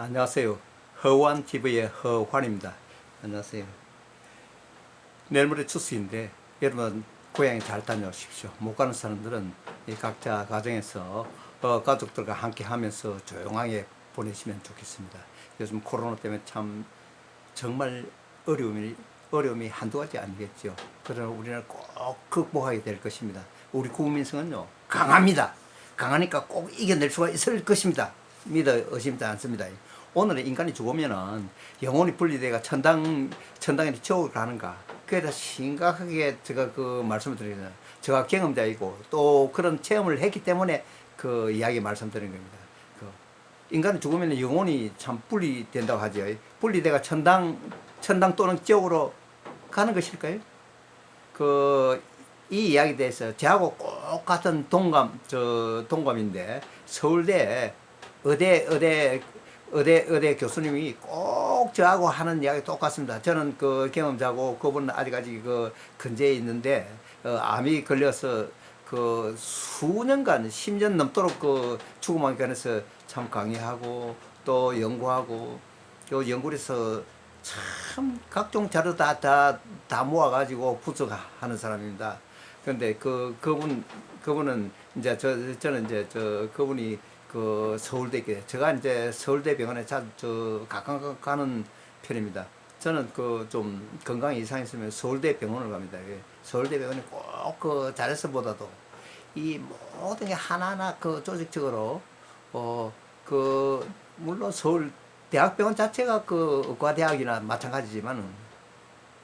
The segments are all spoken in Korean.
안녕하세요. 허완TV의 허환입니다. 안녕하세요. 내일 모레 추수인데 여러분 고향에 잘 다녀오십시오. 못 가는 사람들은 각자 가정에서 가족들과 함께 하면서 조용하게 보내시면 좋겠습니다. 요즘 코로나 때문에 참 정말 어려움이 한두 가지 아니겠죠. 그러나 우리는 꼭 극복하게 될 것입니다. 우리 국민성은요 강합니다. 강하니까 꼭 이겨낼 수가 있을 것입니다. 믿어 의심치 않습니다. 오늘은 인간이 죽으면은 영혼이 분리돼가 천당에 지옥을 가는가. 그에 대해서 심각하게 제가 그 말씀을 드리는 제가 경험자이고 또 그런 체험을 했기 때문에 그 이야기 말씀드린 겁니다. 그 인간이 죽으면 영혼이 참 분리된다고 하죠. 분리돼가 천당 또는 지옥으로 가는 것일까요? 이 이야기에 대해서 저하고 꼭 같은 동감인데 서울대 의대 교수님이 꼭 저하고 하는 이야기 똑같습니다. 저는 그 경험자고 그분은 아직까지 그 근제에 있는데 암이 걸려서 그 수년간 10년 넘도록 그 죽음에 관해서 참 강의하고 또 연구하고 요 연구에서 참 각종 자료 다 모아가지고 분석하는 사람입니다. 그런데 그분은 이제 저는 이제 그분이 그 서울대 제가 이제 서울대 병원에 자주 가끔 가는 편입니다. 저는 그 좀 건강 이상 있으면 서울대 병원을 갑니다. 서울대 병원이 꼭 그 자료서보다도 이 모든 게 하나하나 그 조직적으로 물론 서울 대학병원 자체가 그 의과대학이나 마찬가지지만은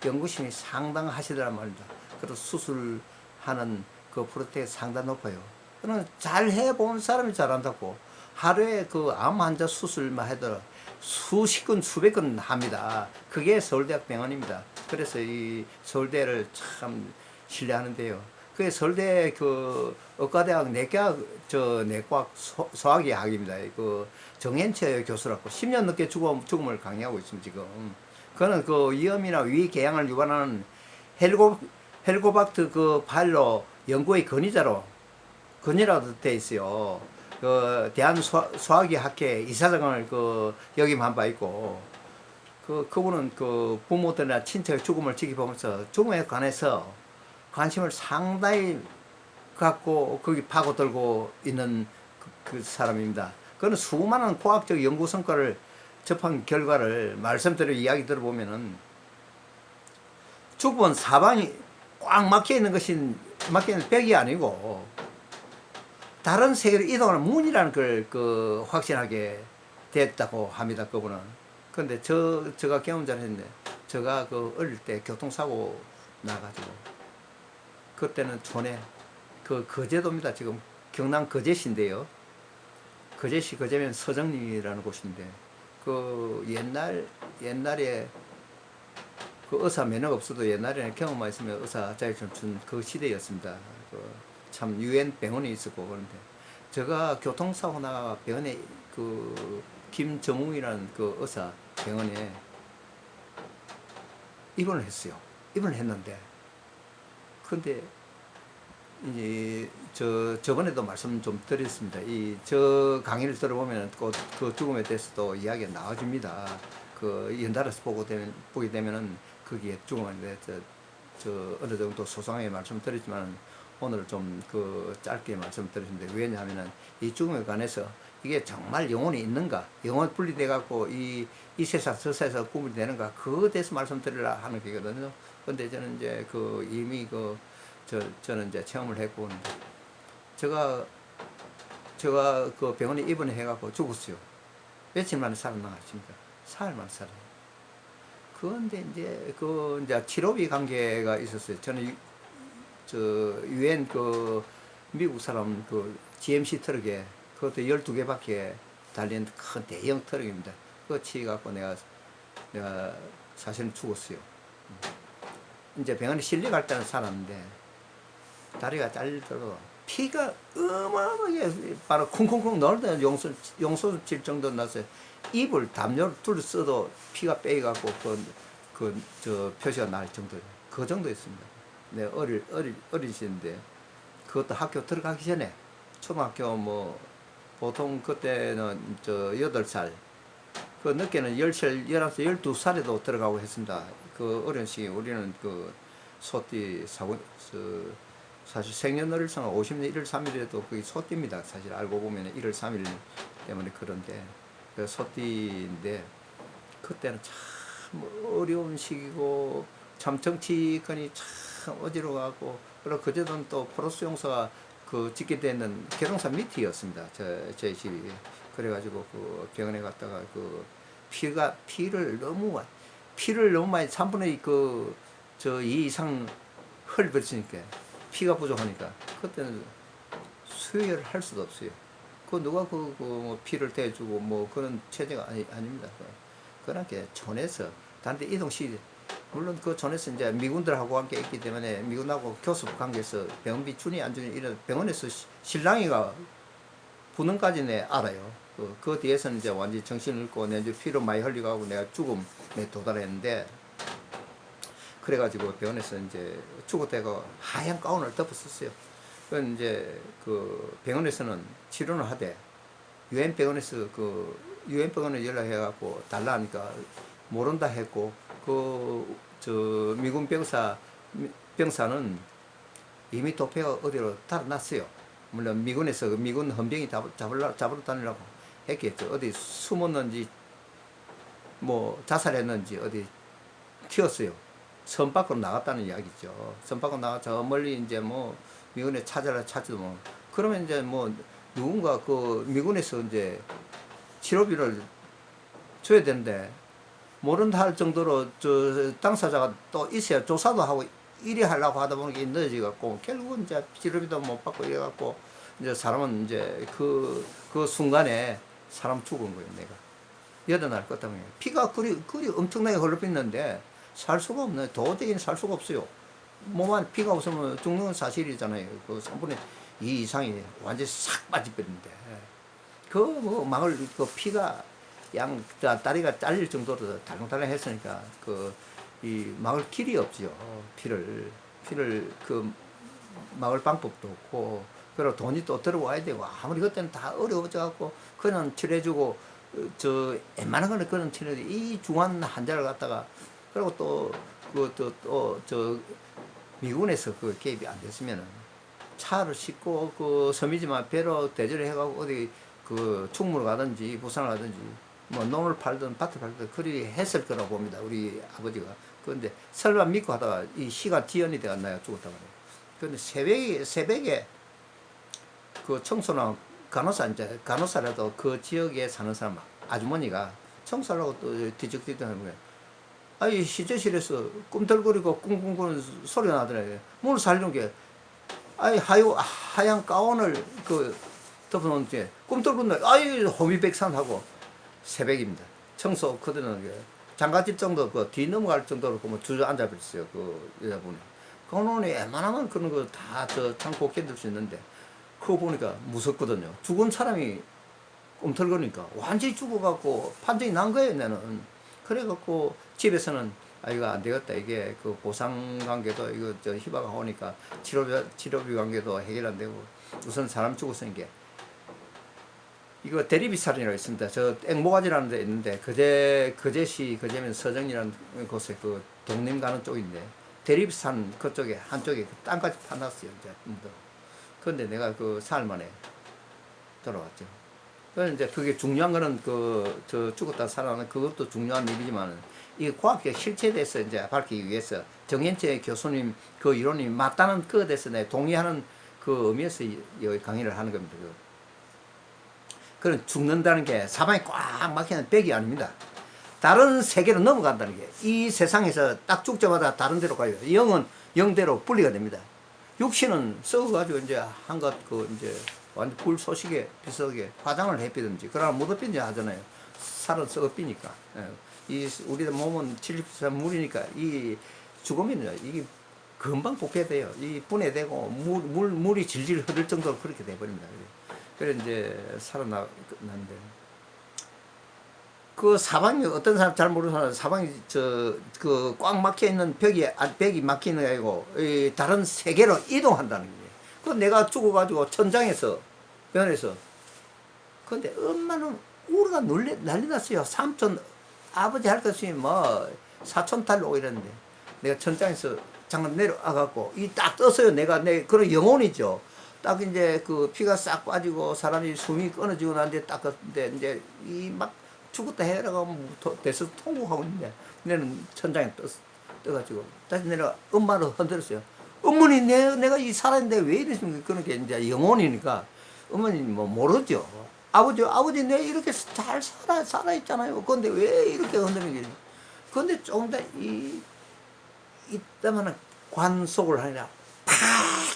연구심이 상당하시더란 말입니다. 그래서 수술하는 그 프로테가 상당히 높아요. 그는 잘 해본 사람이 잘한다고 하루에 그 암 환자 수술만 해도 수십 건, 수백 건 합니다. 그게 서울대학 병원입니다. 그래서 이 서울대를 참 신뢰하는데요. 그게 서울대 그 의과대학 내과학 소화기학입니다. 그 정현철 교수라고 10년 넘게 죽음을 강의하고 있습니다. 지금 그는 그 위염이나 위궤양을 유발하는 헬고박트 그 바일로 연구의 건의라도 돼 있어요. 그 대한 소화기 학회 이사장을 그 역임한 바 있고 그분은 그 부모들이나 친척의 죽음을 지켜보면서 죽음에 관해서 관심을 상당히 갖고 거기 파고들고 있는 그 사람입니다. 그는 수많은 과학적 연구 성과를 접한 결과를 말씀드리고 이야기 들어보면은 죽은 사방이 꽉 막혀 있는 벽이 아니고 다른 세계로 이동하는 문이라는 걸 그 확신하게 됐다고 합니다. 그분은. 근데 제가 경험자를 했는데 제가 그 어릴 때 교통사고 나가지고 그때는 촌에 그 거제도입니다. 지금 경남 거제시인데요. 거제면 서정리라는 곳인데 그 옛날에 그 의사 면허가 없어도 옛날에는 경험만 있으면 의사 자격증 준 그 시대였습니다. 참 유엔 병원이 있었고 그런데 제가 교통사고 나 병원에 그 김정웅이라는 그 의사 병원에 입원을 했어요. 입원을 했는데 근데 이제 저번에도 말씀 좀 드렸습니다. 저 강의를 들어보면 그 죽음에 대해서도 이야기가 나와줍니다. 그 연달아서 보게 되면은 거기에 죽음에 대해서 어느 정도 소상하게 말씀드렸지만 오늘 좀 그 짧게 말씀드렸는데 왜냐하면은 이 죽음에 관해서 이게 정말 영혼이 있는가, 영혼 분리돼 갖고 이 세상 저 세상 구분이 되는가 그거에 대해서 말씀드리려 하는 거거든요. 근데 저는 이제 그 이미 저는 이제 체험을 했고 제가 그 병원에 입원해 갖고 죽었어요. 며칠 만에 살아나갔습니다. 사흘 만에 살아. 그런데 이제 치료비 관계가 있었어요. 저는 유엔 그 미국 사람 그 GMC 트럭에 그것도 12개밖에 달린 큰 대형 트럭입니다. 그거 치갖고 내가 사실은 죽었어요. 이제 병원에 실려갈 때는 살았는데 다리가 잘리더라도 피가 어마어마하게 바로 쿵쿵쿵 넣을 용소 칠 정도 났어요. 입을 담요를 둘러써도 피가 빼갖고 표시가 날 정도 그 정도였습니다. 네, 어리신데 그것도 학교 들어가기 전에 초등학교 뭐 보통 그때는 8살 그 늦게는 10살, 11살, 12살에도 들어가고 했습니다. 그 어려운 시기 우리는 그 소띠 사고, 사실 생년월일상 50년 1월 3일에도 그게 소띠입니다. 사실 알고 보면 1월 3일 때문에 그런데 그 소띠인데 그때는 참 어려운 시기고 참 정치권이 참 어지러워하고 그리고 그제는 또 포로스 용사가 그 짓게 되는 계룡산 밑이었습니다. 저희 집이. 그래가지고 그 병원에 갔다가 그 피를 너무 많이 3분의 저 2 이상 흘려버리니까 피가 부족하니까 그때는 수혈을 할 수도 없어요. 그 누가 뭐 피를 대주고 뭐 그런 체제가 아닙니다. 그렇게 촌에서 단대 이동시 물론 그 촌에서 이제 미군들하고 함께 있기 때문에 미군하고 교섭 관계에서 병원비 주니 안 주니 이런 병원에서 신랑이가 부는까지는 알아요. 그 뒤에서는 이제 완전히 정신을 잃고 내 이제 피로 많이 흘리고 내가 죽음에 도달했는데 그래가지고 병원에서 이제 죽었다가 하얀 가운을 덮었었어요. 그 이제 그 병원에서는 치료를 하되 유엔 병원에서 유엔 병원에 연락해갖고 달라 하니까 모른다 했고 저 미군 병사는 이미 도피가 어디로 달아났어요. 물론 미군에서 미군 헌병이 잡으러 다니려고 했겠죠. 어디 숨었는지 뭐 자살했는지 어디 튀었어요. 섬 밖으로 나갔다는 이야기죠. 섬 밖으로 나가 저 멀리 이제 뭐 미군에 찾지도 뭐 그러면 이제 뭐 누군가 그 미군에서 이제 치료비를 줘야 되는데 모른다 할 정도로 저 당사자가 또 있어야 조사도 하고 이리 하려고 하다 보니까 늦어져갖고 결국은 이제 치료비도 못 받고 이래갖고 이제 사람은 이제 그 순간에 사람 죽은 거예요. 내가 8날 껐다 보니 피가 그리 엄청나게 흘러있는데 살 수가 없네. 도저히 살 수가 없어요. 몸 안에 피가 없으면 죽는 건 사실이잖아요. 그 3분의 2 이상이 완전히 싹 빠져버리는데 그 뭐 막을 그 피가 다리가 잘릴 정도로 달랑달랑 했으니까 이 막을 길이 없죠. 피를 그 막을 방법도 없고 그리고 돈이 또 들어와야 되고 아무리 그때는 다 어려워져 갖고 그냥 치료해주고 저 웬만한 거는 그런 치료해 이 중환 환자를 갖다가 그리고 저 미군에서 그 개입이 안 됐으면은 차를 싣고 그 섬이지만 배로 대절을 해가고 어디 그 충무로 가든지 부산을 가든지 뭐 농을 팔든 밭을 팔든 그리 했을 거라고 봅니다. 우리 아버지가. 그런데 설마 믿고 하다가 이 시가 지연이 돼가 나야 죽었다 말이에요. 그런데 새벽에 그 청소나 간호사라도 그 지역에 사는 사람 아주머니가 청소하려고 또 뒤적뒤적 하는 거예요. 아이 시제실에서 꿈틀거리고 꿍꿍거리는 소리가 나더라고요. 문을 살리는 게 아이 하얀 가운을 덮어놓은 뒤에 꿈틀거린다. 아이 호미백산하고 새벽입니다. 청소 그들은 장가집 정도 뒤 넘어갈 정도로 뭐 주저앉아 버렸어요. 그 여자분이. 그놈이 웬만하면 그런 거 다 참고 견딜 수 있는데 그거 보니까 무섭거든요. 죽은 사람이 꿈틀거리니까 완전히 죽어갖고 판정이 난 거예요. 나는. 그래갖고 집에서는 이거 안 되겠다. 이게 그 보상 관계도 이거 희바가 오니까 치료비 관계도 해결 안 되고 우선 사람 죽었으니까 이거 대리비살이라고 있습니다. 저 앵모가지라는 데 있는데 그제면 서정이라는 곳에 그 동림 가는 쪽인데 대리비산 그쪽에 한쪽에 그 땅까지 파놨어요. 이제 그런데 내가 그 사흘 만에 돌아왔죠. 그런데 이제 그게 중요한 거는 저 죽었다 살아나는 그것도 중요한 일이지만 이 과학적 실체에 대해서 이제 밝히기 위해서 정현채 교수님 그 이론이 맞다는 그에 대해서 내 동의하는 그 의미에서 여기 강의를 하는 겁니다. 그런 죽는다는 게 사방이 꽉 막히는 벽이 아닙니다. 다른 세계로 넘어간다는 게 이 세상에서 딱 죽자마자 다른 데로 가요. 영은 영대로 분리가 됩니다. 육신은 썩어가지고 이제 한껏 이제 완전 불소식에 비슷하게 화장을 해피든지 그러나 못 업빈지 하잖아요. 살은 썩어삐니까. 이 우리 몸은 70% 물이니까 이 죽으면 이게 금방 부패돼요. 이 분해되고 물이 질질 흐를 정도로 그렇게 돼버립니다. 그래 이제 살아났는데 그 사방이 어떤 사람 잘 모르는 사람 사방이 꽉 막혀 있는 벽이 막히는 게 아니고 다른 세계로 이동한다는 거예요. 그 내가 죽어가지고 천장에서 병원에서 근데 엄마는 우리가 난리 났어요. 삼촌, 아버지 할 것이 뭐, 사촌 딸 오고 이랬는데. 내가 천장에서 잠깐 내려와갖고, 이 딱 떴어요. 그런 영혼이죠. 딱 이제 그 피가 싹 빠지고, 사람이 숨이 끊어지고 나는데 딱 근데 이제 이 막 죽었다 해라고 대서 통곡하고 있는데, 내는 천장에 떠가지고, 다시 내가 엄마를 흔들었어요. 어머니, 내가 이 살았는데 왜 이러십니까? 그런 게 이제 영혼이니까, 어머니 뭐 모르죠. 아버지, 내가 이렇게 잘 살아있잖아요. 그런데 왜 이렇게 흔들리는지. 그런데 조금 더 이따만한 관속을 하니라 팍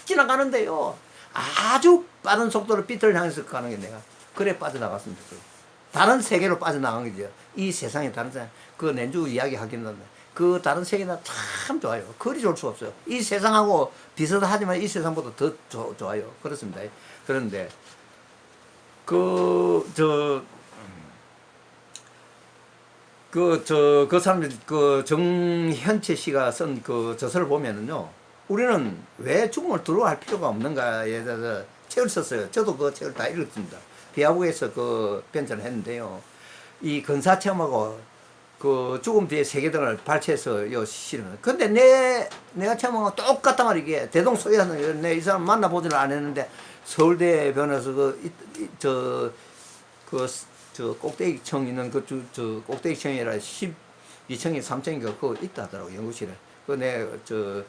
지나가는데요. 아주 빠른 속도로 빛을 향해서 가는 게 내가. 그래 빠져나갔습니다. 다른 세계로 빠져나간 거죠. 이 세상에 다른 세상. 그 낸주 이야기 하긴 한데. 그 다른 세계나 참 좋아요. 그리 좋을 수 없어요. 이 세상하고 비슷하지만 이 세상보다 더 좋아요. 그렇습니다. 그런데 그 사람들, 정현채 씨가 쓴 그 저서를 보면은요, 우리는 왜 죽음을 두려워할 필요가 없는가에 대해서 책을 썼어요. 저도 그 책을 다 읽었습니다. 비아국에서 그 편찬을 했는데요. 이 근사체험하고 그 죽음 뒤에 세계등을 발췌해서 요 실은. 근데 내가 체험한 거 똑같단 말이야. 이게 대동소이하는 내 이 사람 만나보지를 안 했는데 서울대 변호사 저 꼭대기청 있는 저 꼭대기청이라 12층이 3층인가 그거 있다 하더라고 연구실에. 그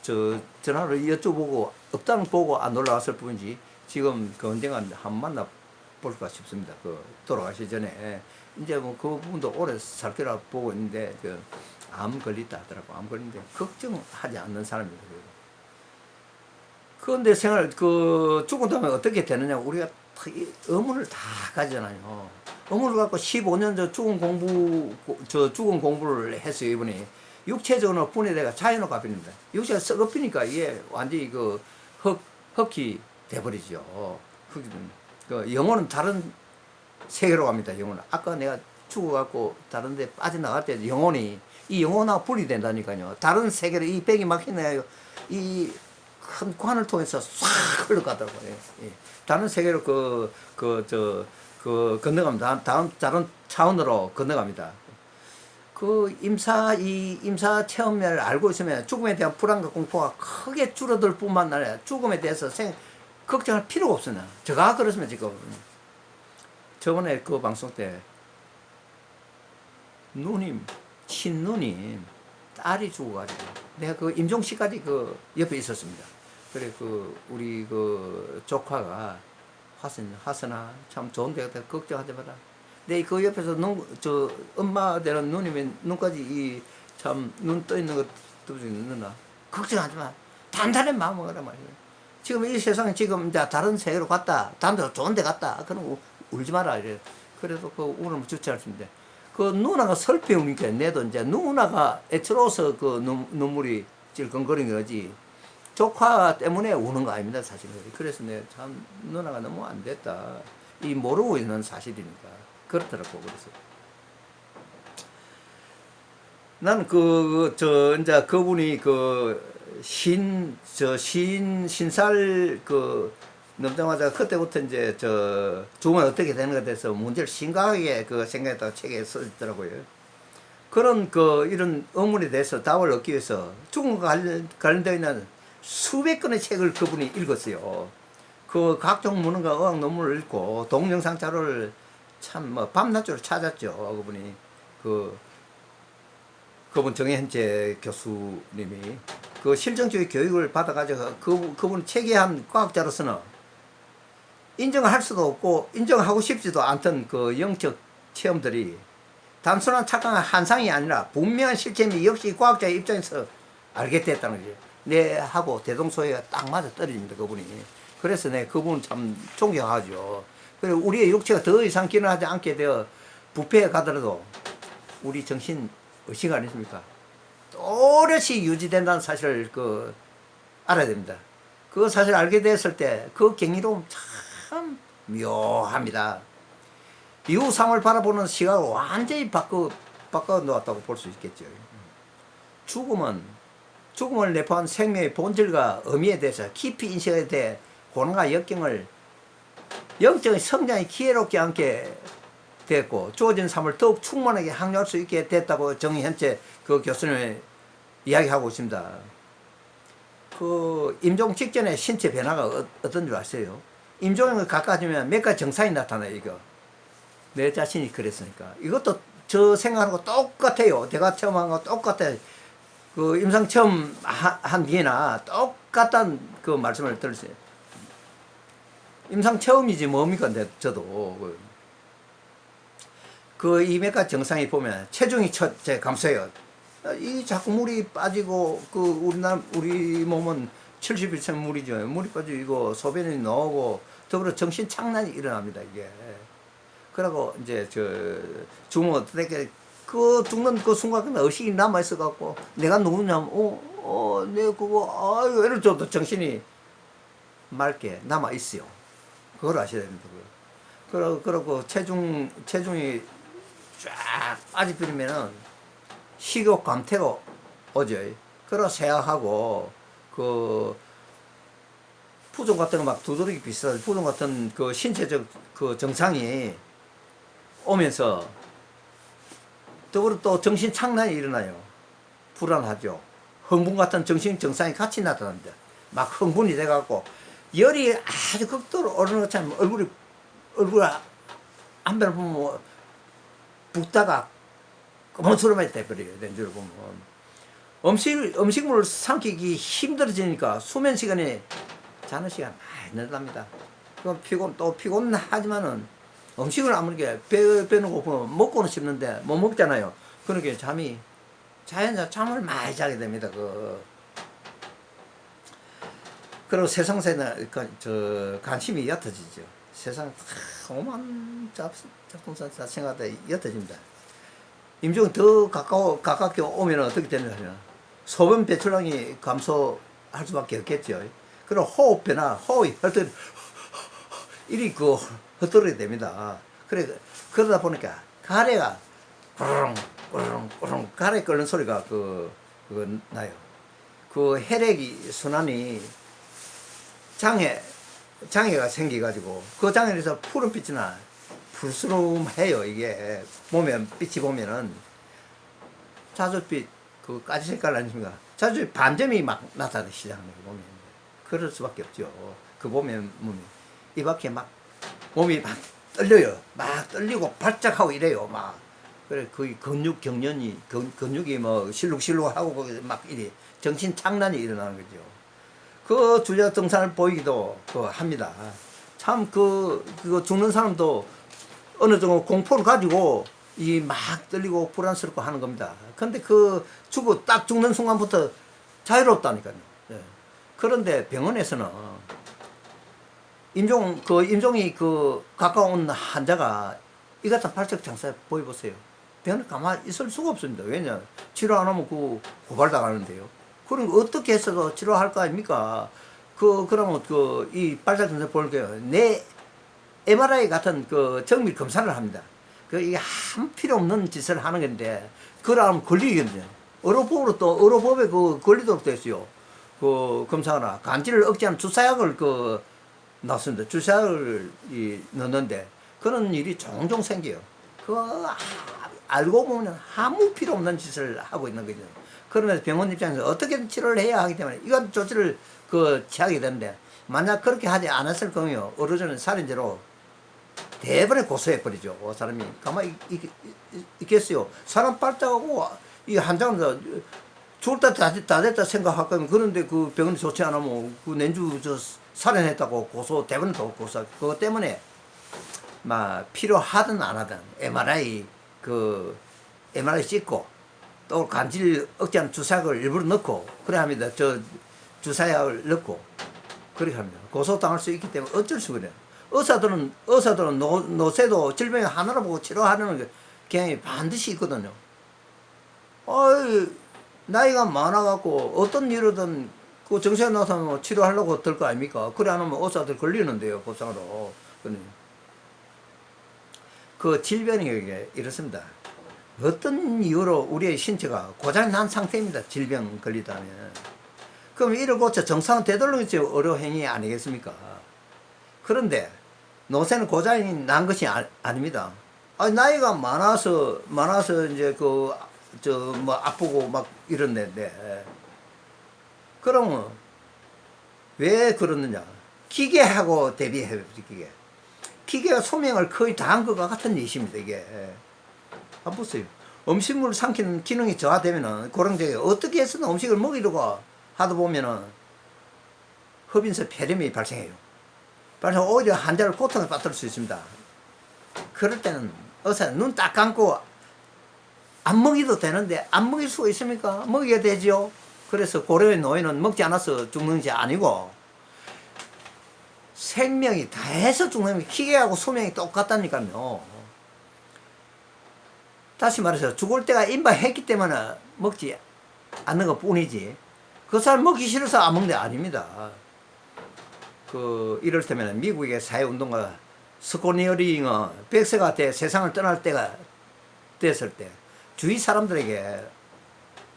저 전화를 여쭤보고 없다는 보고 안 올라왔을 뿐이지 지금 그 언젠가 한 만나 볼까 싶습니다. 그 돌아가시 전에 이제 뭐 그 부분도 오래 살 거라 보고 있는데 그 암 걸렸다 하더라고. 암 걸린데 걱정하지 않는 사람입니다. 그런데 죽은 다음에 어떻게 되느냐 우리가 의문을 다 가지잖아요. 의문을 갖고 15년 죽은 공부를 했어요, 이분이. 육체적으로 분해돼가 자연으로 갚입니다. 육체가 썩어피니까 이게 완전히 흙이 돼버리죠. 그 영혼은 다른 세계로 갑니다, 영혼은. 아까 내가 죽어갖고 다른 데 빠져나갈 때 이 영혼하고 분리된다니까요. 다른 세계로 이 백이 막히네요. 이 큰 관을 통해서 싹 흘러가더라고요. 예. 다른 세계로 건너갑니다. 다른 차원으로 건너갑니다. 임사 체험을 알고 있으면 죽음에 대한 불안과 공포가 크게 줄어들 뿐만 아니라 죽음에 대해서 걱정할 필요가 없으나. 제가 그렇습니다, 지금. 저번에 그 방송 때, 친누님, 딸이 죽어가지고, 내가 그 임종씨까지 그 옆에 있었습니다. 그래, 우리 조카가, 하선아, 참 좋은 데가 걱정하지 마라. 내 그 옆에서 엄마 되는 누님의 눈까지 눈 떠 있는 것 누나 걱정하지 마. 단단한 마음을 하라 말이야. 지금 이 세상 지금 이제 다른 세계로 갔다. 다른 데 좋은 데 갔다. 그럼 울지 마라 이래. 그래도 울으면 좋지 않습니다. 누나가 슬피 우니까 내도 이제 누나가 애처로워서 눈물이 찔끔거리는 거지. 조카 때문에 우는 거 아닙니다, 사실은. 그래서 내가 참 누나가 너무 안 됐다. 이 모르고 있는 사실이니까. 그렇더라고, 그래서. 나는 이제 그분이 신살 넘자마자 그때부터 이제 죽으면 어떻게 되는 것에 대해서 문제를 심각하게 생각했다고 책에 써있더라고요. 그런 이런 의문에 대해서 답을 얻기 위해서 죽음과 관련되어 있는 수백 건의 책을 그분이 읽었어요. 각종 문헌과 의학 논문을 읽고 동영상 자료를 참 밤낮으로 찾았죠. 그분 정현채 교수님이 실정주의 교육을 받아가지고 그분 체계한 과학자로서는 인정할 수도 없고 인정하고 싶지도 않던 영적 체험들이 단순한 착각한 환상이 아니라 분명한 실체임이 역시 과학자의 입장에서 알게 됐다는 거죠. 내하고 대동소이가 딱 맞아 떨어집니다, 그분이. 그래서 그분 참 존경하죠. 그리고 우리의 육체가 더 이상 기능하지 않게 되어 부패에 가더라도 우리 정신 의식 아니십니까? 또렷이 유지된다는 사실을 알아야 됩니다. 그 사실을 알게 됐을 때 그 경이로움 참 묘합니다. 이후 삶을 바라보는 시각을 완전히 바꿔 놓았다고 볼 수 있겠죠. 죽음을 내포한 생명의 본질과 의미에 대해서 깊이 인식에 대해 고난과 역경을 영적인 성장이 기회롭지 않게 됐고 주어진 삶을 더욱 충만하게 항료할 수 있게 됐다고 정현채 그 교수님이 이야기하고 있습니다. 그 임종 직전에 신체 변화가 어떤 줄 아세요? 임종을 가까워지면 몇 가지 증상이 나타나요. 이거 내 자신이 그랬으니까 이것도 저 생각하는 거 똑같아요. 제가 처음 한 거 똑같아요. 그 임상 처음 한 뒤에나 똑같은 그 말씀을 들으세요. 임상 처음이지 뭡니까? 저도 그 이 몇 가지 증상이 보면 체중이 첫째 감소해요. 이 자꾸 물이 빠지고 그 우리 몸은 70% 물이죠. 물이 빠지고 소변이 나오고 더불어 정신 착란이 일어납니다. 이게 그러고 이제 저 죽으면 어떻게 그 죽는 그 순간 의식이 남아 있어 갖고 내가 누구냐면 내가 그거 아유 이럴 정도 정신이 맑게 남아 있어요. 그걸 아셔야 됩니다. 그러고 체중이 쫙 빠져버리면은 식욕 감퇴가 오죠. 그러 세약하고 그 부종 같은 거 막 두드러기 비슷한 부종 같은 그 신체적 그 증상이 오면서 더불어 또 정신 착란이 일어나요. 불안하죠. 흥분 같은 정신 증상이 같이 나타납니다. 막 흥분이 돼갖고 열이 아주 극도로 오르는 것처럼 얼굴 한 번 보면 붓다가 검은수름하게 돼버려요. 렌즈를 보면 음식물을 삼키기 힘들어지니까 수면 시간이 자는 시간 많이 늘어납니다. 그럼 피곤하지만은 음식을 아무리 배는 고프면 먹고는 싶는데 못 먹잖아요. 그러니까 잠을 많이 자게 됩니다. 그리고 세상에는 관심이 옅어지죠. 세상 오만 작동사 자체가 옅어집니다. 임종이 더 가깝게 오면 어떻게 되느냐. 소변 배출량이 감소할 수밖에 없겠죠. 그리고 호흡 변화, 호흡이 이리 헛돌게 됩니다. 그러다 보니까 가래가 꾸렁꾸렁 가래 끓는 소리가 그거 나요. 그 혈액이 순환이 장애가 생겨가지고 그 장애에서 푸른빛이나 불스름해요. 이게 보면 빛이 보면은 자줏빛 그 까지 색깔 아닙니까? 자줏빛 반점이 막 나타나기 시작하는 거 보면 그럴 수밖에 없죠. 그 보면 이 밖에 막 몸이 막 떨려요. 막 떨리고 발작하고 이래요. 막 그래 거의 근육이 뭐 실룩실룩하고 막 이래 정신 착란이 일어나는 거죠. 그 주자 증상을 보이기도 합니다. 참 그거 죽는 사람도 어느 정도 공포를 가지고 이 막 떨리고 불안스럽고 하는 겁니다. 근데 딱 죽는 순간부터 자유롭다니까요. 예. 그런데 병원에서는 임종이 가까운 환자가 이 같은 발작 증상 보여보세요. 병원에 가만히 있을 수가 없습니다. 왜냐? 치료 안 하면 고발당하는데요. 그럼 어떻게 해서 치료할 거 아닙니까? 그러면 이 발작 증상 볼게요. 내 MRI 같은 정밀 검사를 합니다. 이게 아무 필요 없는 짓을 하는 건데, 그러면 걸리거든요. 의료법에 걸리도록 됐어요. 검사하나. 간질을 억제하는 주사약을 넣습니다. 주사약을 넣는데, 그런 일이 종종 생겨요. 알고 보면 아무 필요 없는 짓을 하고 있는 거죠. 그러면서 병원 입장에서 어떻게든 치료를 해야 하기 때문에 이런 조치를 취하게 되는데, 만약 그렇게 하지 않았을 경우요, 의료진은 살인죄로 대번에 고소해버리죠. 사람이 가만히 있겠어요. 사람 발작하고 이 환자는 죽을 때 다 됐다 생각할 거면, 그런데 그 병원이 좋지 않으면 nen주 살인했다고 대번에 또 고소하고, 그것 때문에 막 필요하든 안 하든 MRI 찍고 또 간질 억제하는 주사약을 일부러 넣고 그래 합니다. 주사약을 넣고 그렇게 합니다. 고소당할 수 있기 때문에 어쩔 수가 없어요. 의사들은 노쇠도 질병 하나로 보고 치료하려는 경향이 반드시 있거든요. 나이가 많아갖고 어떤 이유로든 정신이 나타나면 치료하려고 들 거 아닙니까? 그래 안 하면 의사들 걸리는데요, 고상으로. 질병이 이렇습니다. 어떤 이유로 우리의 신체가 고장이 난 상태입니다. 질병 걸리다면. 그럼 이를 고쳐 정상은 되돌리는 것이 의료 행위 아니겠습니까? 그런데 노쇠는 고장이 난 것이 아닙니다. 아니, 나이가 많아서 이제 뭐 아프고 막 이런데, 그러면 왜 그러느냐? 기계하고 대비해, 기계. 기계가 소명을 거의 다 한 것과 같은 예시입니다, 이게. 한번 보세요. 음식물 삼키는 기능이 저하되면은, 그런 게 어떻게 해서든 음식을 먹이려고 하다 보면은, 흡인서 폐렴이 발생해요. 그래서 오히려 환자를 고통을 받을 수 있습니다. 그럴 때는 의사 눈 딱 감고 안 먹여도 되는데 안 먹일 수가 있습니까? 먹여야 되지요. 그래서 고려의 노인은 먹지 않아서 죽는 게 아니고 생명이 다해서 죽는 게 기계하고 수명이 똑같다니까요. 다시 말해서 죽을 때가 임박했기 때문에 먹지 않는 것 뿐이지 그 사람 먹기 싫어서 안 먹는 게 아닙니다. 이를테면 미국의 사회운동가 스코니어링은 100세가 돼 세상을 떠날 때가 됐을 때 주위 사람들에게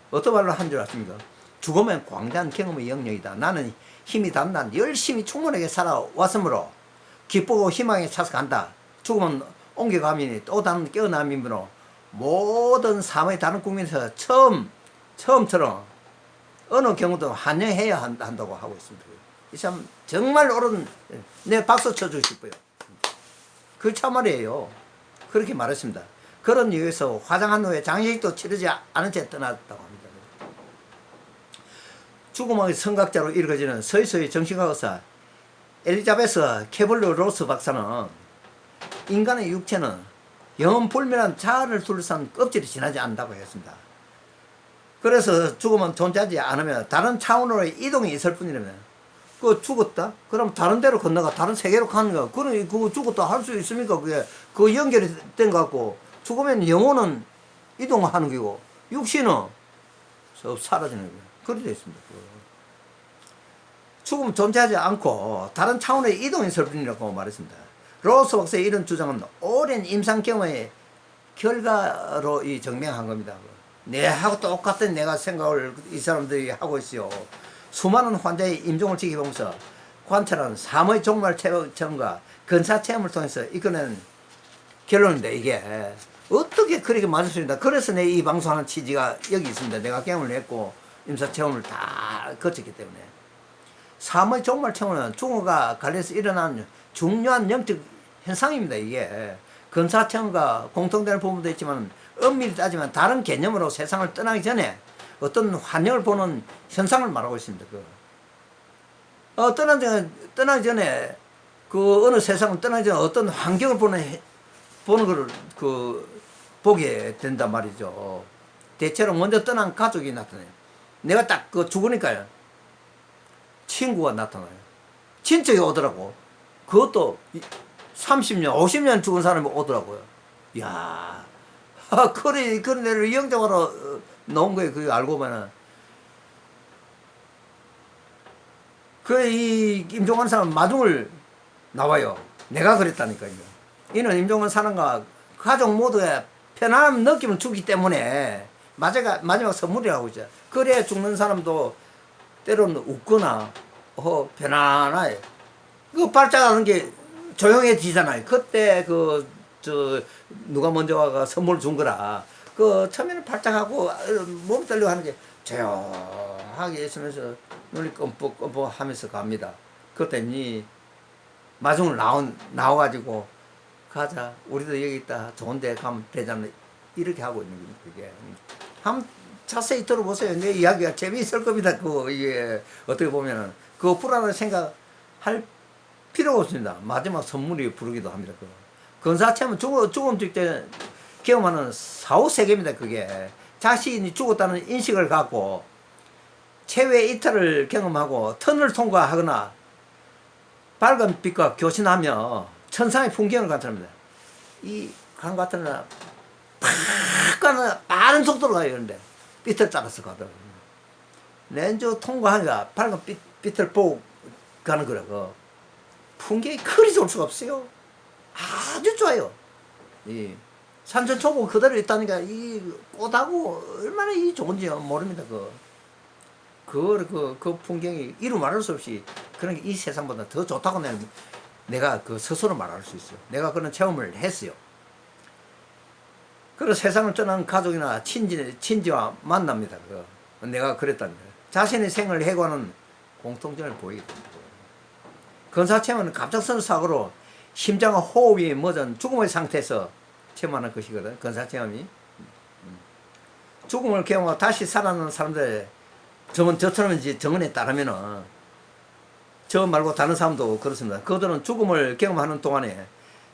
어떤 말로 한 줄 아십니까? 죽으면 광대한 경험의 영역이다. 나는 힘이 단단 열심히 충분하게 살아왔으므로 기쁘고 희망에 차서간다. 죽으면 옮겨가면 또 다른 깨어난 민으로 모든 삶의 다른 국민에서 처음처럼 어느 경우도 환영해야 한다고 하고 있습니다. 이 사람 정말 옳은, 내 박수 쳐주고 싶어요. 그 참말이에요. 그렇게 말했습니다. 그런 이유에서 화장한 후에 장례식도 치르지 않은 채 떠났다고 합니다. 죽음의 선각자로 일궈지는 스위스의 정신과 의사 엘리자베스 케블러 로스 박사는 인간의 육체는 영원불멸한 자아를 둘러싼 껍질이 지나지 않는다고 했습니다. 그래서 죽음은 존재하지 않으면 다른 차원으로의 이동이 있을 뿐이라면 죽었다? 그럼 다른 데로 건너가 다른 세계로 가는 거야. 그럼 그거 죽었다 할 수 있습니까? 그게 연결이 된 것 같고 죽으면 영혼은 이동하는 거고 육신은 사라지는 거예요. 그렇게 되어 있습니다. 죽음은 존재하지 않고 다른 차원의 이동이 있을 뿐이라고 말했습니다. 로스 박사의 이런 주장은 오랜 임상 경험의 결과로 증명한 겁니다. 내하고 똑같은 내가 생각을 이 사람들이 하고 있어요. 수많은 환자의 임종을 지켜보면서 관찰한 삶의 종말 체험과 근사 체험을 통해서 이끌어낸 결론인데 이게 어떻게 그렇게 맞을 수 있나. 그래서 내 이 방송하는 취지가 여기 있습니다. 내가 경험을 했고 임사 체험을 다 거쳤기 때문에. 삶의 종말 체험은 죽음과 관련해서 일어난 중요한 영적 현상입니다. 이게 근사 체험과 공통되는 부분도 있지만 엄밀히 따지면 다른 개념으로 세상을 떠나기 전에 어떤 환영을 보는 현상을 말하고 있습니다. 떠나기 전에 어느 세상을 떠나기 전에 어떤 환경을 보는 거를 보게 된단 말이죠. 대체로 먼저 떠난 가족이 나타나요. 내가 딱 죽으니까요. 친구가 나타나요. 친척이 오더라고. 그것도 30년, 50년 죽은 사람이 오더라고요. 이야, 그런 애를 영적으로 놓은 거예요. 그거 알고 보면은. 이 임종환 사람은 마중을 나와요. 내가 그랬다니까요. 이는 임종환 사람과 가족 모두의 편안함 느낌을 주기 때문에 마지막 선물이라고 있죠. 그래 죽는 사람도 때로는 웃거나 편안하게 발작하는 게 조용해지잖아요. 그때 누가 먼저 와가 선물 준 거라 처음에는 발작하고 몸 떨리고 하는 게 조용하게 있으면서 눈이 껌뻑껌뻑 하면서 갑니다. 그때 마중을 나와가지고 가자, 우리도 여기 있다, 좋은 데 가면 되잖아, 이렇게 하고 있는 겁니다. 그게 한번 자세히 들어보세요. 내 이야기가 재미있을 겁니다. 이게 어떻게 보면은 불안한 생각할 필요가 없습니다. 마지막 선물이 부르기도 합니다. 근사체험은 죽음 직전 경험하는 사후세계입니다. 그게 자신이 죽었다는 인식을 갖고 최후의 이탈을 경험하고 터널을 통과하거나 밝은 빛과 교신하며 천상의 풍경을 관찰합니다. 이 강 같은 날 팍 가는 빠른 속도로 가요. 그런데 빛을 따라서 가더라고요. 렌즈 통과하니까 밝은 빛을 보고 가는 거라고. 풍경이 그리 좋을 수가 없어요. 아주 좋아요. 산천초보 그대로 있다니까 이 꽃하고 얼마나 좋은지 모릅니다. 그 풍경이 이루 말할 수 없이 그런 게 이 세상보다 더 좋다고 내가 스스로 말할 수 있어요. 내가 그런 체험을 했어요. 그래서 세상을 떠난 가족이나 친지와 만납니다. 내가 그랬답니다. 자신의 생을 해고하는 공통점을 보이게 됩니다. 근사체험은 갑작스러운 사고로 심장과 호흡이 멎은 죽음의 상태에서 체험하는 것이거든. 근사체험이. 죽음을 경험하고 다시 살아나는 사람들의 저처럼 이제 정언에 따르면은 저 말고 다른 사람도 그렇습니다. 그들은 죽음을 경험하는 동안에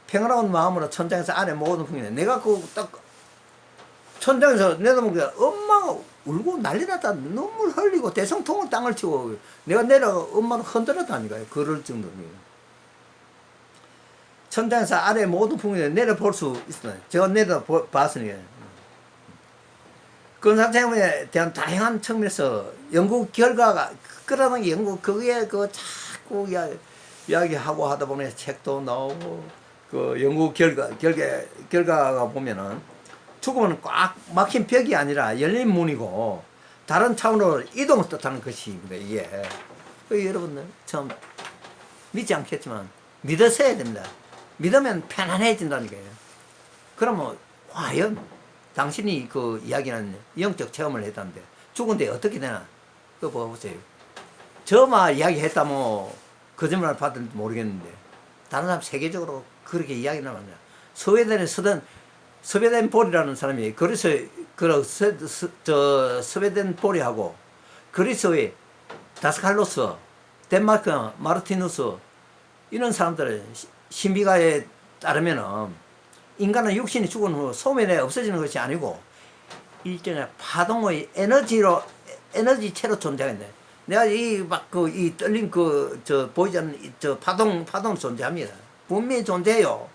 평안한 마음으로 천장에서 아래 모든 풍경에 내가 그 딱 천장에서 내다보니까 엄마가 울고 난리 났다. 눈물 흘리고 대성통을 땅을 치고 내가 내려가 엄마를 흔들었다니까요. 그럴 정도로. 천장에서 아래 모든 풍경에 내려볼 수 있어요. 제가 내려봤으니 근사체험에 대한 다양한 측면에서 연구 결과가 끌어다는 게 연구 그게 그 자꾸 이야기하고 하다 보면 책도 나오고 그 연구 결과가 보면은 죽음은 꽉 막힌 벽이 아니라 열린 문이고 다른 차원으로 이동을 뜻하는 것입니다. 이게 여러분들 처음 믿지 않겠지만 믿으셔야 됩니다. 믿으면 편안해진다니까요. 그러면 과연 당신이 그 이야기하는 영적 체험을 했다는데 죽은데 어떻게 되나? 그거 보세요. 저만 이야기했다면 거짓말 받을지 모르겠는데 다른 사람 세계적으로 그렇게 이야기를 합니다. 스웨덴에 스웨덴 볼이라는 사람이 스웨덴 볼이하고 그리스의 다스칼로스, 덴마크 마르티누스 이런 사람들의 신비가에 따르면은 인간은 육신이 죽은 후 소멸에 없어지는 것이 아니고 일종의 파동의 에너지체로 존재하는데 내가 이 떨림 보이지 않는 파동 존재합니다. 분명히 존재해요.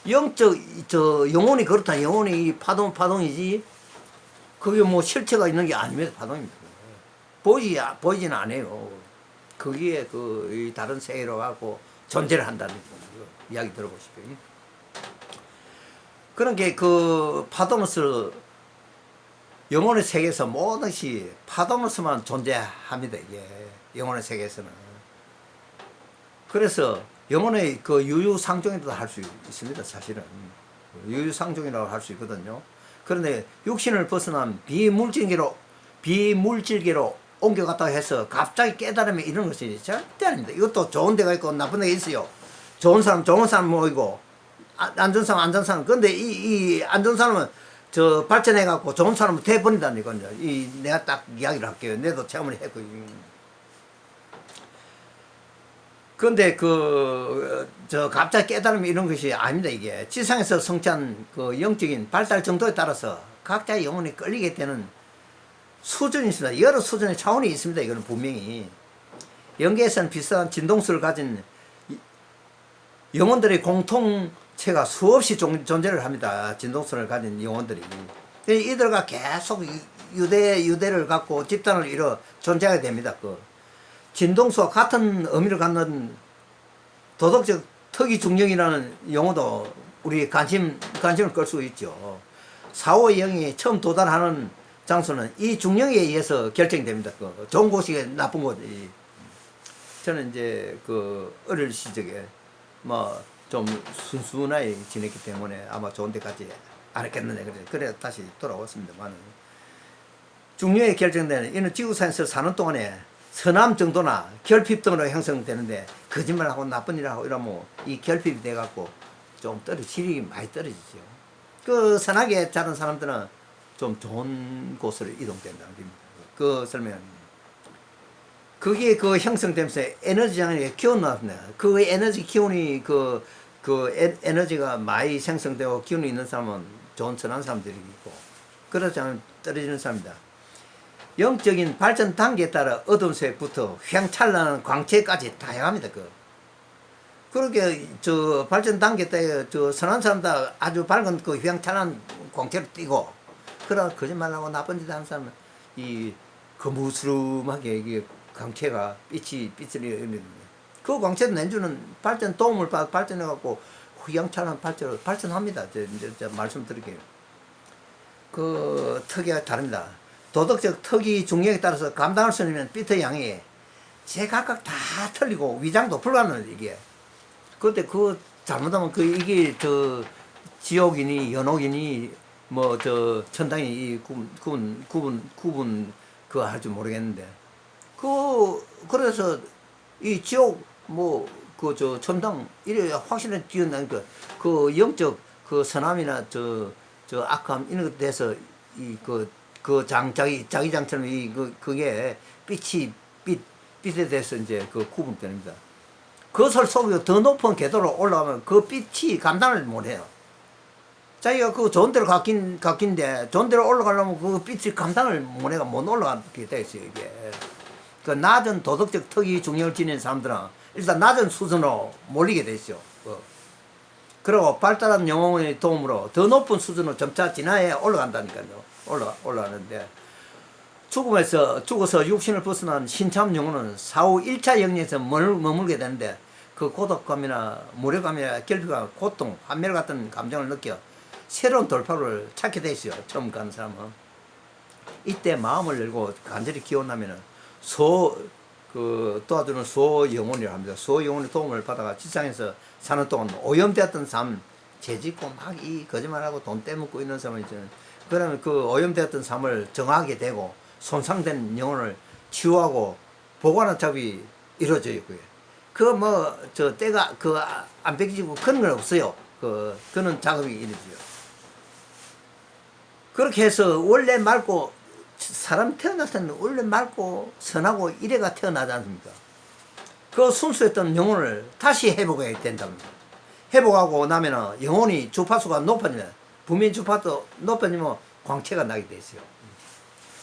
영혼이 그렇다. 영혼이 파동이지. 그게 뭐 실체가 있는 게 아닙니다. 파동입니다. 보이지는 않아요. 거기에 다른 세계로 가고 존재를 한다는 이야기 들어보십시오. 그런 게 파동으로서 영혼의 세계에서 모든 것이 파동으로서만 존재합니다. 이게 영혼의 세계에서는. 그래서 영혼의 유유상종이라도 할 수 있습니다. 사실은 유유상종이라고 할 수 있거든요. 그런데 육신을 벗어난 비물질계로 옮겨갔다고 해서 갑자기 깨달으면 이런 것이 절대 아닙니다. 이것도 좋은 데가 있고 나쁜 데가 있어요. 좋은 사람 모이고 안 좋은 사람. 그런데 이 안 좋은 사람은 발전해갖고 좋은 사람은 돼버린다니까요. 내가 딱 이야기를 할게요. 내도 체험을 했고. 그런데 갑자기 깨달으면 이런 것이 아닙니다. 이게 지상에서 성취한 영적인 발달 정도에 따라서 각자의 영혼이 끌리게 되는 수준이 있습니다. 여러 수준의 차원이 있습니다. 이거는 분명히 영계에서는 비슷한 진동수를 가진 영혼들의 공통체가 수없이 존재를 합니다. 진동수를 가진 영혼들이. 이들과 계속 유대를 갖고 집단을 이뤄 존재하게 됩니다. 진동수와 같은 의미를 갖는 도덕적 특이중령이라는 용어도 우리 관심을 끌 수 있죠. 사오의 영이 처음 도달하는 장소는 이 중령에 의해서 결정됩니다. 좋은 곳이 나쁜 곳이. 저는 이제 어릴 시절에 좀 순순하게 지냈기 때문에 아마 좋은 데까지 안 했겠는데 그래 다시 돌아왔습니다만 중령에 결정되는 이는 지구상에서 사는 동안에 서남 정도나 결핍 등으로 형성되는데 거짓말하고 나쁜 일하고 이러면 이 결핍이 돼갖고 좀 질이 많이 떨어지죠. 선하게 자란 사람들은 좀 좋은 곳으로 이동된다는 겁니다. 설명합니다. 그게 형성되면서 에너지장에 기운 나왔습니다. 에너지 기운이 에너지가 많이 생성되고 기운이 있는 사람은 좋은 선한 사람들이 있고 그렇지 않으면 떨어지는 사람이다. 영적인 발전 단계에 따라 어두운 색부터 휘황찬란한 광채까지 다양합니다. 그렇게 발전 단계 때 선한 사람들 아주 밝은 휘황찬란한 광채로 띄고 거짓말하고 나쁜 짓 하는 사람은 이 거무스름하게 이게 광채가 삐뚤이 그 광채도 내주는 도움을 받아 발전해갖고 휘황찬란한 발전으로 발전합니다. 이제 말씀드릴게요. 특이가 다릅니다. 도덕적 특이 중력에 따라서 감당할 수 있는 비트 양이 제각각 다 틀리고 위장도 불가능해요. 이게 그때 잘못하면 이게 지옥이니 연옥이니 뭐 저 천당이 이 구분 그거 할 줄 모르겠는데 그래서 이 지옥 뭐 그 저 천당 이래 확실히 지은다니까 그 영적 그 선함이나 저 악함 이런 것에 대해서 이 자기 장처럼 그게 빛에 대해서 이제 그 구분됩니다. 그것을 속이고 더 높은 궤도로 올라가면 그 빛이 감당을 못해요. 자기가 그 좋은 데로 갔긴데 좋은 데로 올라가려면 그 빛이 감당을 못해가 못 올라가게 돼 있어요, 이게. 그 낮은 도덕적 특이 중력을 지니는 사람들은 일단 낮은 수준으로 몰리게 돼 있어요. 그리고 발달한 영혼의 도움으로 더 높은 수준으로 점차 진화해 올라간다니까요. 올라가는데 죽어서 육신을 벗어난 신참 영혼은 사후 1차 영역에서 머물게 되는데 그 고독감이나 무력감이나 결핍감, 고통, 환멸 같은 감정을 느껴 새로운 돌파를 찾게 돼 있어요. 처음 가는 사람은. 이때 마음을 열고 간절히 기원하면은 도와주는 소영혼이라고 합니다. 소영혼의 도움을 받아가 지상에서 사는 동안 오염되었던 삶, 죄짓고 막 이 거짓말하고 돈 떼먹고 있는 사람이 있잖아요. 그러면 그 오염되었던 삶을 정하게 되고 손상된 영혼을 치유하고 보관하는 작업이 이루어져요. 때가 안 뺏기고 그런 건 없어요. 그는 작업이 이루어져요. 그렇게 해서 원래 맑고 사람 태어날 때는 원래 맑고 선하고 이래가 태어나지 않습니까? 그 순수했던 영혼을 다시 회복해야 된답니다. 회복하고 나면은 영혼이 주파수가 높아지면 분명 주파수 높아지면 광채가 나게 돼 있어요.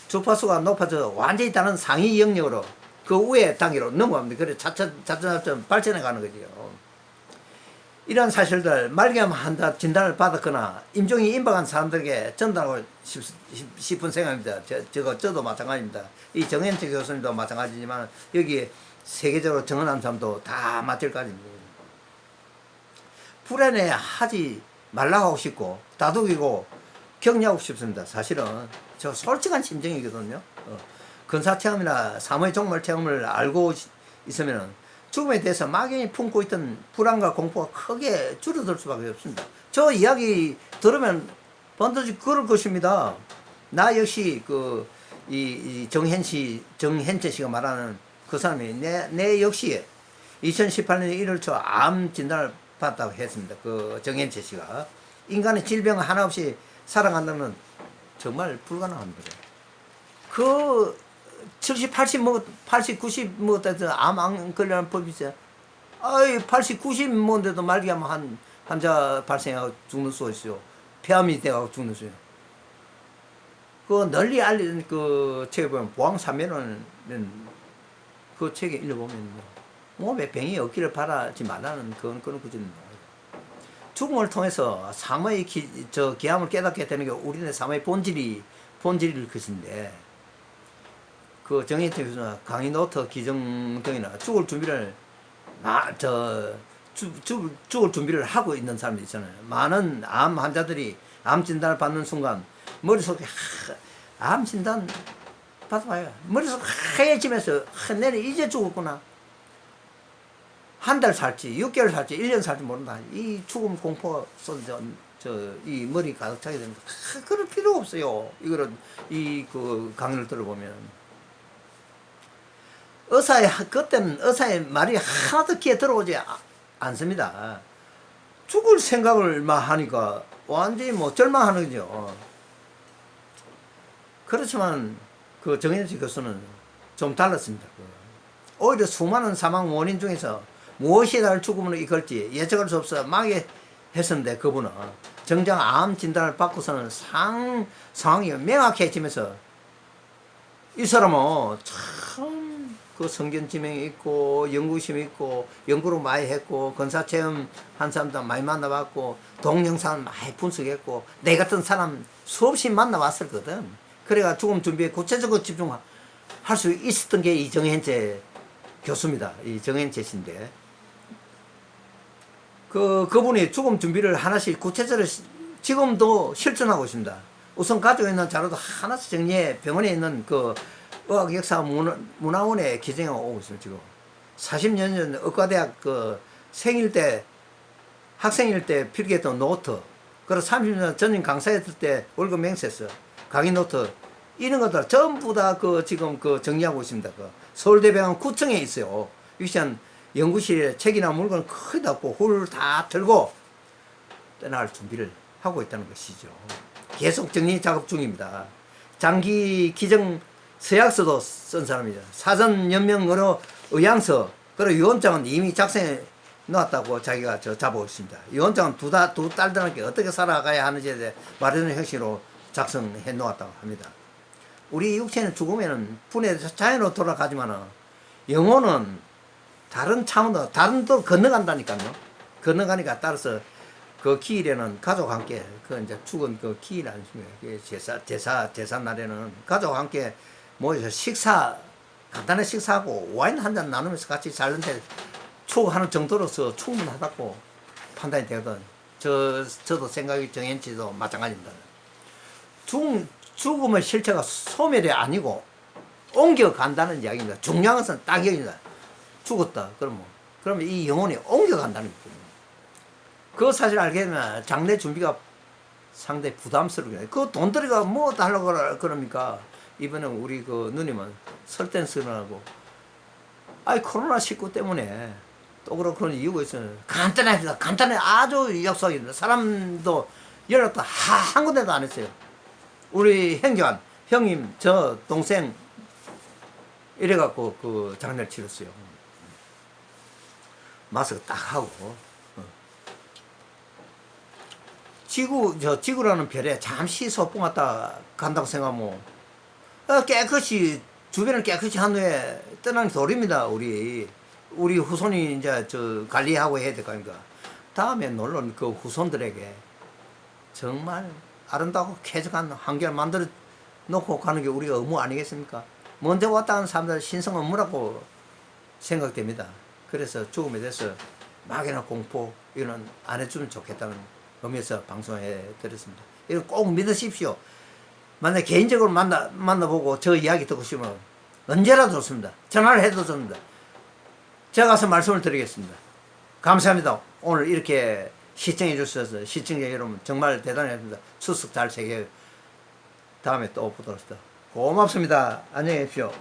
주파수가 높아져 완전히 다른 상위 영역으로 그 위에 단계로 넘어갑니다. 그래 차츰 발전해 가는 거지요. 이런 사실들 말기암한다 진단을 받았거나 임종이 임박한 사람들에게 전달하고 싶은 생각입니다. 저도 마찬가지입니다. 이 정현철 교수님도 마찬가지지만 여기 세계적으로 정언한 사람도 다 마찬가지입니다. 불안해하지 말라고 하고 싶고 다독이고 격려하고 싶습니다. 사실은 저 솔직한 심정이거든요. 근사체험이나 사무의 종말 체험을 알고 있으면 죽음에 대해서 막연히 품고 있던 불안과 공포가 크게 줄어들 수밖에 없습니다. 저 이야기 들으면 반드시 그럴 것입니다. 나 역시 이 정현채 씨가 말하는 그 사람이 내 역시 2018년 1월 초 암 진단을 받았다고 했습니다. 그 정현채 씨가 인간의 질병 하나 없이 살아간다는 정말 불가능한 거죠. 70, 90 먹었다 해서 암 안 걸리는 법이 있어요. 80, 90 먹었는데도 말기암 환자 발생하고 죽는 수가 있어요. 폐암이 돼가고 죽는 수요. 널리 알린 책에 보면 보왕사면은 그 책에 읽어보면 몸에 병이 없기를 바라지 말라는 그런 구절입니다. 죽음을 통해서 삶의 기함을 깨닫게 되는 게 우리네 삶의 본질일 것인데 정혜태 교수나 강의 노트 기정 등이나 죽을 준비를 하고 있는 사람들 있잖아요. 많은 암 환자들이 암 진단을 받는 순간 머릿속에 암 진단 받아봐요. 머릿속 하얘지면서 내는 이제 죽었구나. 한 달 살지 6개월 살지 1년 살지 모른다. 이 죽음 공포 속에서 이 머리 가득 차게 됩니다. 그럴 필요가 없어요. 이거를 강의를 들어보면 그때는 의사의 말이 하나도 귀에 들어오지 않습니다. 죽을 생각을 막 하니까 완전히 절망하는 거죠. 그렇지만 정현식 교수는 좀 달랐습니다. 오히려 수많은 사망 원인 중에서 무엇이 나를 죽음으로 이끌지 예측할 수 없어 망했었는데 그분은 정작 암 진단을 받고서는 상황이 명확해지면서 이 사람은 참 성견 지명이 있고 연구심이 있고 연구를 많이 했고 건사체험 한 사람도 많이 만나봤고 동영상 많이 분석했고 내 같은 사람 수없이 만나봤었거든. 그래가 죽음 준비에 구체적으로 집중할 수 있었던 게 이 정현채 교수입니다. 이 정현채 씨인데 그분이 죽음 준비를 하나씩 구체적으로 지금도 실천하고 있습니다. 우선 가지고 있는 자료도 하나씩 정리해 병원에 있는 의학 역사 문화원에 기증해 오고 있어요. 지금 40년 전 의과대학 학생일 때 필기했던 노트 그리고 30년 전임 강사했을 때 월급 맹세서 강의 노트 이런 것들 전부 다 그 지금 그 정리하고 있습니다. 그 서울대병원 9층에 있어요. 유치원 연구실에 책이나 물건 거의 다 없고 홀 다 들고 떠날 준비를 하고 있다는 것이죠. 계속 정리 작업 중입니다. 장기 기정 서약서도 쓴 사람이죠. 사전 연명으로 의향서 그리고 유언장은 이미 작성해 놓았다고 자기가 자보고 있습니다. 유언장은 두 딸들에게 어떻게 살아가야 하는지에 대해 마련의 형식으로 작성해 놓았다고 합니다. 우리 육체는 죽으면 분해돼서 자연으로 돌아가지만은 영혼은 다른 차원도 다른 또 건너간다니까요. 건너가니까 따라서 그 기일에는 가족과 함께 그 이제 죽은 그 기일 아니십니까? 제사 날에는 가족과 함께 모여서 간단한 식사하고 와인 한 잔 나누면서 같이 자는데 추억하는 정도로서 충분하다고 판단이 되거든. 저도 생각이 정현치도 마찬가지입니다. 죽음의 실체가 소멸이 아니고 옮겨간다는 이야기입니다. 중요한 것은 딱 여기입니다. 죽었다. 그러면 이 영혼이 옮겨간다는 거예요. 그 사실 알게 되면 장례 준비가 상당히 부담스러워요. 그 돈 들이가 뭐 달라고 그럽니까? 이번에 우리 그 누님은 설댄스라고 코로나19 때문에 또 그런 이유가 있어요. 간단합니다. 간단해. 아주 역사적입니다. 사람도 연락도 한 군데도 안 했어요. 우리 행교한 형님 저 동생 이래갖고 그 장례를 치렀어요. 마스크 딱 하고 지구라는 별에 잠시 소풍 갔다 간다고 생각하면 깨끗이 주변을 깨끗이 한 후에 떠나는 도리입니다. 우리 후손이 이제 관리하고 해야 될 거 아닙니까? 다음에 놀러 온 그 후손들에게 정말 아름다고 쾌적한 환경을 만들어 놓고 가는 게 우리가 의무 아니겠습니까? 먼저 왔다 간 사람들 신성 업무라고 생각됩니다. 그래서 죽음에 대해서 막연한 공포 이런 안 해주면 좋겠다는 의미에서 방송해 드렸습니다. 이거 꼭 믿으십시오. 만약 개인적으로 만나보고 저 이야기 듣고 싶으면 언제라도 좋습니다. 전화를 해도 좋습니다. 제가 가서 말씀을 드리겠습니다. 감사합니다. 오늘 이렇게 시청해 주셔서 시청자 여러분 정말 대단했습니다. 추석 잘 새겨 다음에 또 보도록 합시다. 고맙습니다. 안녕히 계십시오.